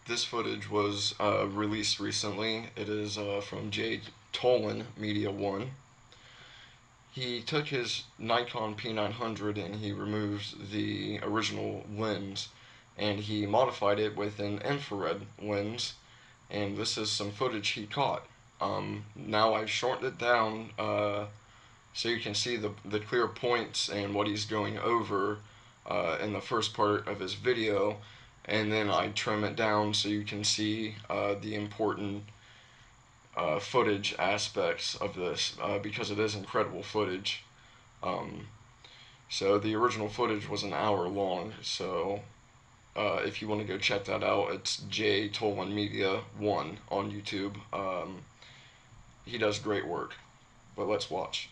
This footage was released recently. It is from Jay Tolan Media 1. He took his Nikon P900 and he removed the original lens and he modified it with an infrared lens, and this is some footage he caught. Now I've shortened it down so you can see the clear points and what he's going over in the first part of his video, and then I trim it down so you can see the important footage aspects of this because it is incredible footage. Um, so the original footage was an hour long, so if you want to go check that out, it's J Tolan Media 1 on YouTube. He does great work, but let's watch.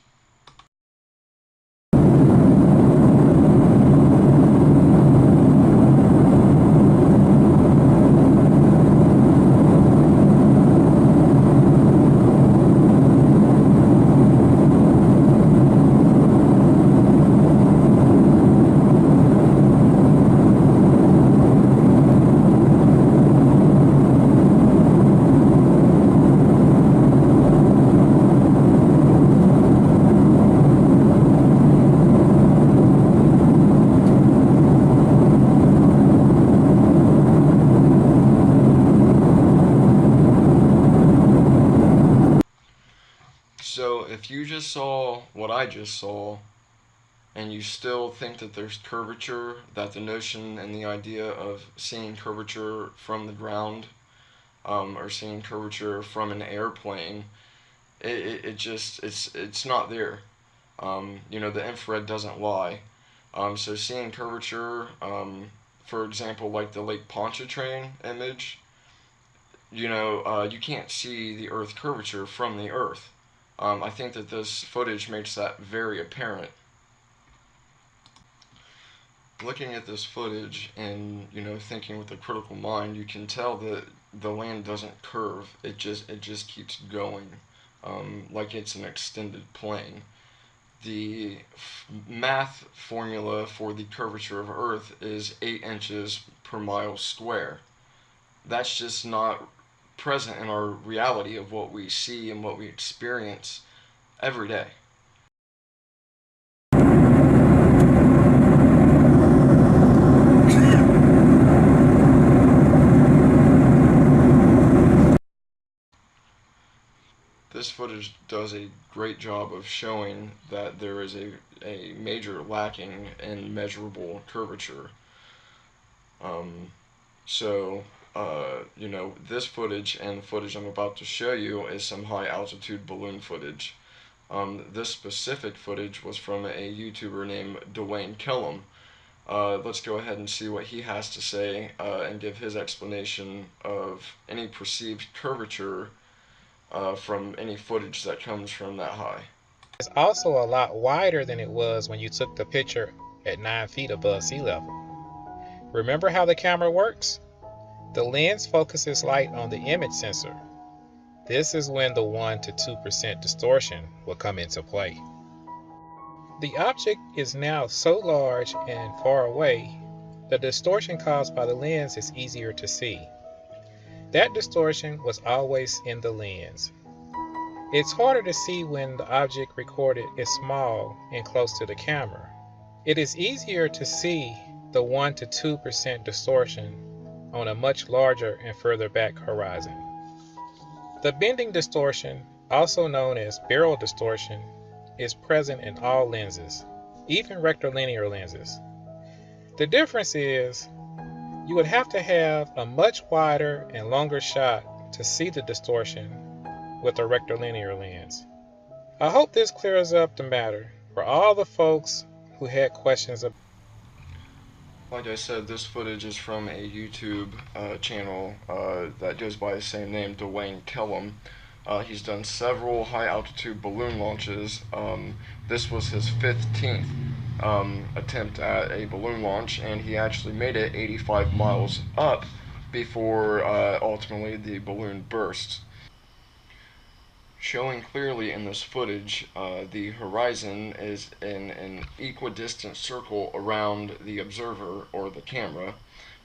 So if you just saw what I just saw, and you still think that there's curvature, that the notion and the idea of seeing curvature from the ground, or seeing curvature from an airplane, it just it's not there. The infrared doesn't lie. So seeing curvature, for example, like the Lake Pontchartrain image, you can't see the Earth curvature from the Earth. I think that this footage makes that very apparent. Looking at this footage and thinking with a critical mind, you can tell that the land doesn't curve. It just keeps going, like it's an extended plane. The math formula for the curvature of Earth is 8 inches per mile square. That's just not present in our reality of what we see and what we experience every day. This footage does a great job of showing that there is a major lacking in measurable curvature. Um, this footage and the footage I'm about to show you is some high altitude balloon footage. This specific footage was from a YouTuber named Dwayne Kellum. Let's go ahead and see what he has to say and give his explanation of any perceived curvature from any footage that comes from that high. It's also a lot wider than it was when you took the picture at 9 feet above sea level. Remember how the camera works? The lens focuses light on the image sensor. This is when the 1 to 2% distortion will come into play. The object is now so large and far away, the distortion caused by the lens is easier to see. That distortion was always in the lens. It's harder to see when the object recorded is small and close to the camera. It is easier to see the 1 to 2% distortion on a much larger and further back horizon. The bending distortion, also known as barrel distortion, is present in all lenses, even rectilinear lenses. The difference is you would have to have a much wider and longer shot to see the distortion with a rectilinear lens. I hope this clears up the matter for all the folks who had questions about. Like I said, this footage is from a YouTube channel that goes by the same name, Dwayne Kellum. He's done several high altitude balloon launches. This was his 15th attempt at a balloon launch, and he actually made it 85 miles up before ultimately the balloon burst. Showing clearly in this footage, the horizon is in an equidistant circle around the observer, or the camera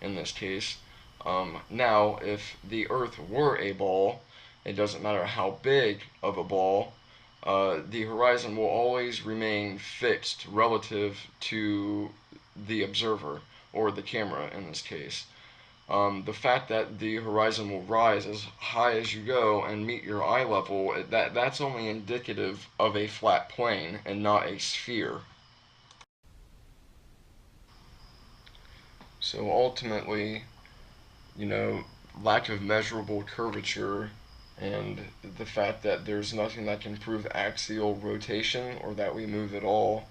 in this case. Now, if the Earth were a ball, it doesn't matter how big of a ball, the horizon will always remain fixed relative to the observer, or the camera in this case. The fact that the horizon will rise as high as you go and meet your eye level, that's only indicative of a flat plane and not a sphere. So ultimately, you know, lack of measurable curvature and the fact that there's nothing that can prove axial rotation or that we move at all,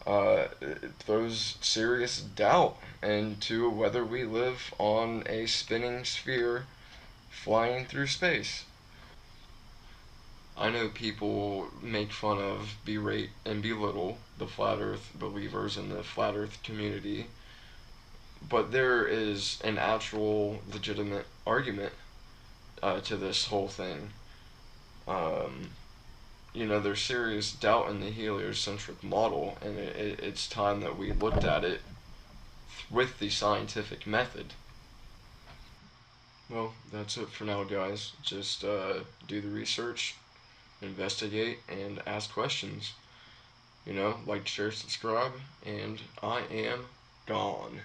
it throws serious doubt into whether we live on a spinning sphere flying through space. I know people make fun of, berate, and belittle the flat earth believers in the flat earth community, but there is an actual legitimate argument to this whole thing. Um, there's serious doubt in the heliocentric model, and it's time that we looked at it with the scientific method. Well, that's it for now, guys. Just do the research, investigate, and ask questions. Like, share, subscribe, and I am gone.